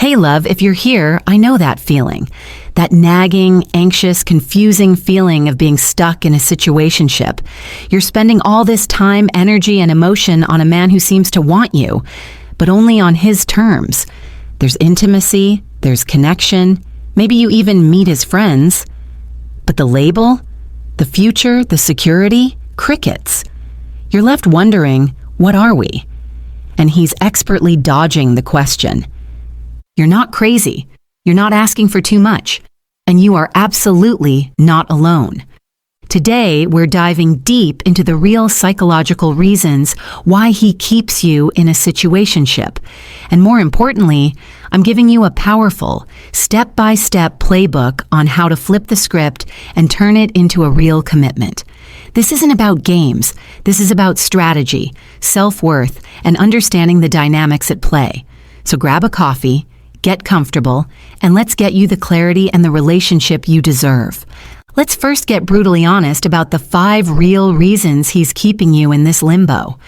Hey love, if you're here, I know that feeling. That nagging, anxious, confusing feeling of being stuck in a situationship. You're spending all this time, energy, and emotion on a man who seems to want you, but only on his terms. There's intimacy, there's connection, maybe you even meet his friends. But the label, the future, the security, crickets. You're left wondering, what are we? And he's expertly dodging the question. You're not crazy. You're not asking for too much. And you are absolutely not alone. Today, we're diving deep into the real psychological reasons why he keeps you in a situationship. And more importantly, I'm giving you a powerful, step-by-step playbook on how to flip the script and turn it into a real commitment. This isn't about games. This is about strategy, self-worth, and understanding the dynamics at play. So grab a coffee, get comfortable, and let's get you the clarity and the relationship you deserve. Let's first get brutally honest about the 5 real reasons he's keeping you in this limbo.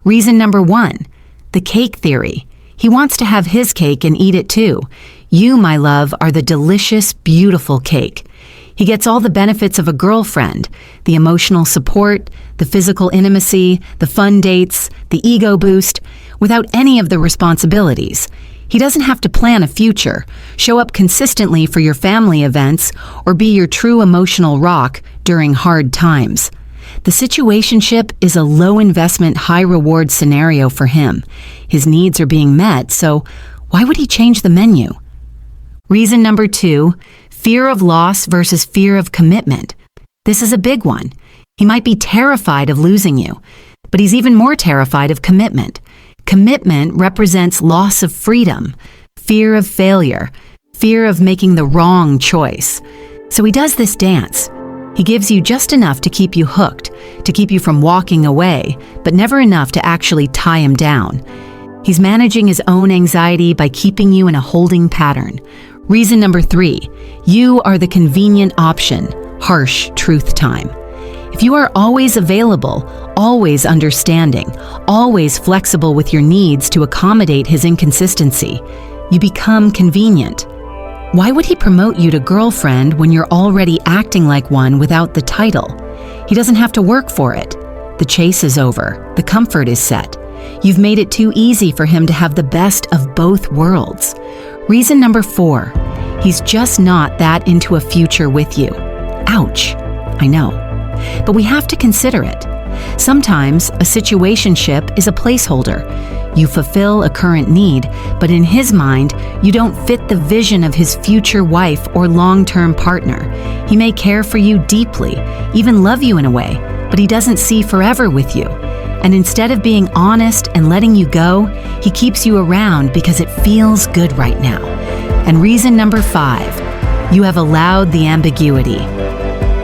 Reason number 1, the cake theory. He wants to have his cake and eat it too. You, my love, are the delicious, beautiful cake. He gets all the benefits of a girlfriend, the emotional support, the physical intimacy, the fun dates, the ego boost, without any of the responsibilities. He doesn't have to plan a future, show up consistently for your family events, or be your true emotional rock during hard times. The situationship is a low-investment, high-reward scenario for him. His needs are being met, so why would he change the menu? Reason number 2, fear of loss versus fear of commitment. This is a big one. He might be terrified of losing you, but he's even more terrified of commitment. Commitment represents loss of freedom, fear of failure, fear of making the wrong choice. So he does this dance. He gives you just enough to keep you hooked, to keep you from walking away, but never enough to actually tie him down. He's managing his own anxiety by keeping you in a holding pattern. Reason number 3, you are the convenient option, harsh truth time. If you are always available, always understanding, always flexible with your needs to accommodate his inconsistency, you become convenient. Why would he promote you to girlfriend when you're already acting like one without the title? He doesn't have to work for it. The chase is over. The comfort is set. You've made it too easy for him to have the best of both worlds. Reason number 4, he's just not that into a future with you. Ouch, I know. But we have to consider it. Sometimes a situationship is a placeholder. You fulfill a current need, but in his mind, you don't fit the vision of his future wife or long-term partner. He may care for you deeply, even love you in a way, but he doesn't see forever with you. And instead of being honest and letting you go, he keeps you around because it feels good right now. And reason number 5, you have allowed the ambiguity.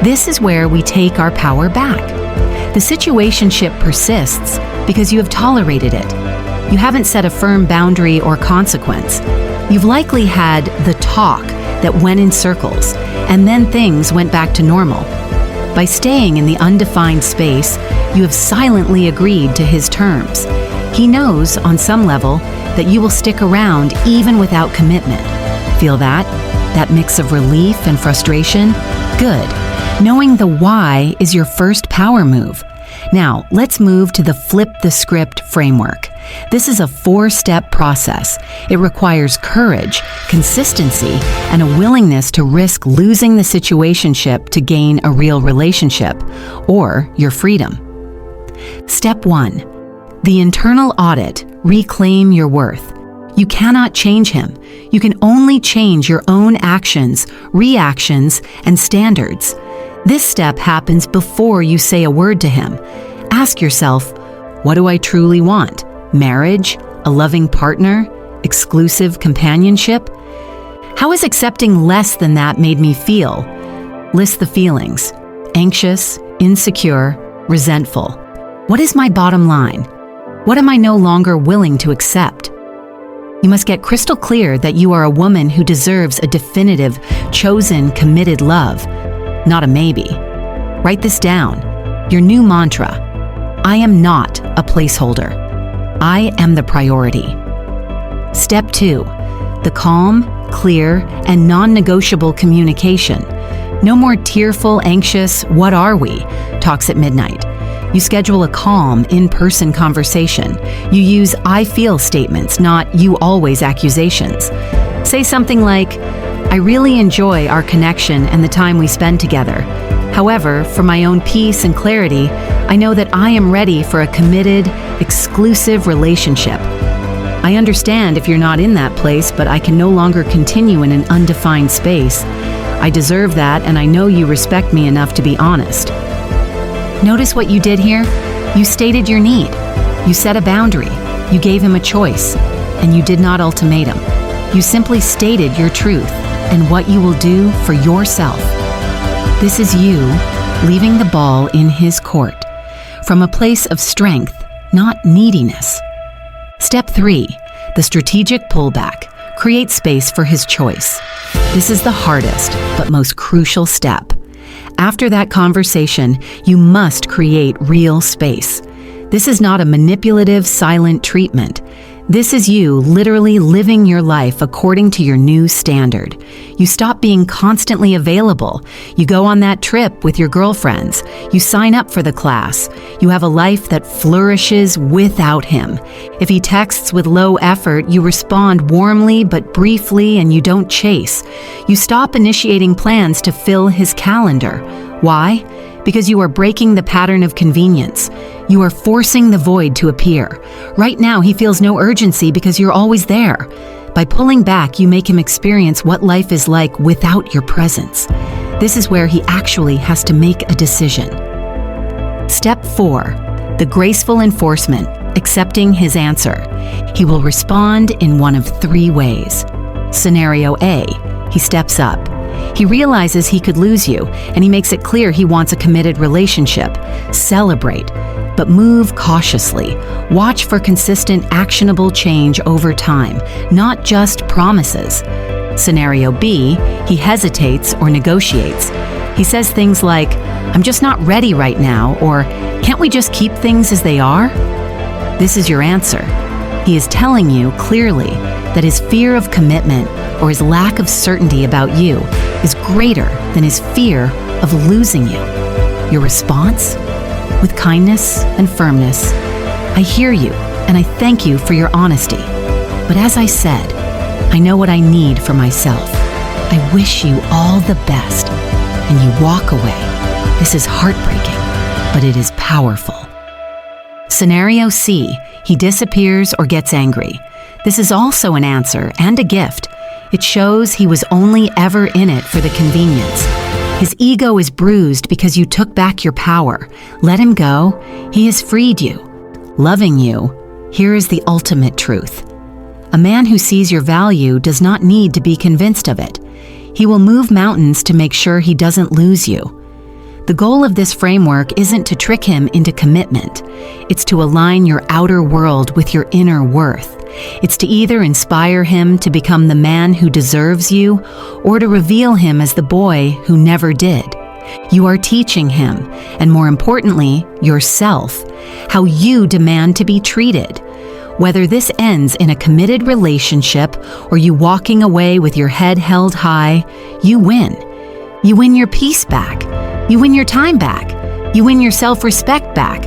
This is where we take our power back. The situationship persists because you have tolerated it. You haven't set a firm boundary or consequence. You've likely had the talk that went in circles, and then things went back to normal. By staying in the undefined space, you have silently agreed to his terms. He knows, on some level, that you will stick around even without commitment. Feel that? That mix of relief and frustration? Good. Knowing the why is your first power move. Now, let's move to the flip the script framework. This is a 4-step process. It requires courage, consistency, and a willingness to risk losing the situationship to gain a real relationship, or your freedom. Step 1. The internal audit. Reclaim your worth. You cannot change him. You can only change your own actions, reactions, and standards. This step happens before you say a word to him. Ask yourself, what do I truly want? Marriage? A loving partner? Exclusive companionship? How has accepting less than that made me feel? List the feelings. Anxious, insecure, resentful. What is my bottom line? What am I no longer willing to accept? You must get crystal clear that you are a woman who deserves a definitive, chosen, committed love. Not a maybe. Write this down. Your new mantra. I am not a placeholder. I am the priority. Step 2. The calm, clear, and non-negotiable communication. No more tearful, anxious, "what are we?" talks at midnight. You schedule a calm, in-person conversation. You use "I feel" statements, not "you always" accusations. Say something like, "I really enjoy our connection and the time we spend together. However, for my own peace and clarity, I know that I am ready for a committed, exclusive relationship. I understand if you're not in that place, but I can no longer continue in an undefined space. I deserve that, and I know you respect me enough to be honest." Notice what you did here? You stated your need. You set a boundary. You gave him a choice. And you did not ultimatum. You simply stated your truth and what you will do for yourself. This is you leaving the ball in his court from a place of strength, not neediness. Step 3, the strategic pullback. Create space for his choice. This is the hardest but most crucial step. After that conversation, you must create real space. This is not a manipulative, silent treatment. This is you literally living your life according to your new standard. You stop being constantly available. You go on that trip with your girlfriends. You sign up for the class. You have a life that flourishes without him. If he texts with low effort, you respond warmly but briefly, and you don't chase. You stop initiating plans to fill his calendar. Why? Because you are breaking the pattern of convenience. You are forcing the void to appear. Right now, he feels no urgency because you're always there. By pulling back, you make him experience what life is like without your presence. This is where he actually has to make a decision. Step 4, the graceful enforcement, accepting his answer. He will respond in one of 3 ways. Scenario A, he steps up. He realizes he could lose you, and he makes it clear he wants a committed relationship. Celebrate, but move cautiously. Watch for consistent, actionable change over time, not just promises. Scenario B, he hesitates or negotiates. He says things like, "I'm just not ready right now," or "Can't we just keep things as they are?" This is your answer. He is telling you clearly that his fear of commitment or his lack of certainty about you is greater than his fear of losing you. Your response? With kindness and firmness, "I hear you, and I thank you for your honesty. But as I said, I know what I need for myself. I wish you all the best." And you walk away. This is heartbreaking, but it is powerful. Scenario C, he disappears or gets angry. This is also an answer and a gift. It shows he was only ever in it for the convenience. His ego is bruised because you took back your power. Let him go. He has freed you. Loving you, here is the ultimate truth. A man who sees your value does not need to be convinced of it. He will move mountains to make sure he doesn't lose you. The goal of this framework isn't to trick him into commitment. It's to align your outer world with your inner worth. It's to either inspire him to become the man who deserves you, or to reveal him as the boy who never did. You are teaching him, and more importantly, yourself, how you demand to be treated. Whether this ends in a committed relationship or you walking away with your head held high, you win. You win your peace back. You win your time back. You win your self-respect back.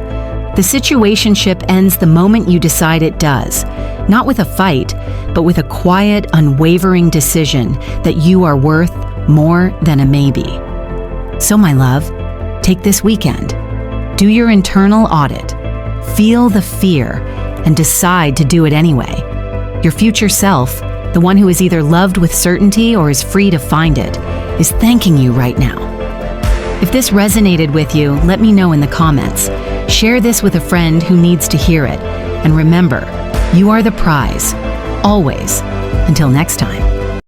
The situationship ends the moment you decide it does, not with a fight, but with a quiet, unwavering decision that you are worth more than a maybe. So, my love, take this weekend. Do your internal audit. Feel the fear and decide to do it anyway. Your future self, the one who is either loved with certainty or is free to find it, is thanking you right now. If this resonated with you, let me know in the comments. Share this with a friend who needs to hear it. And remember, you are the prize, always. Until next time.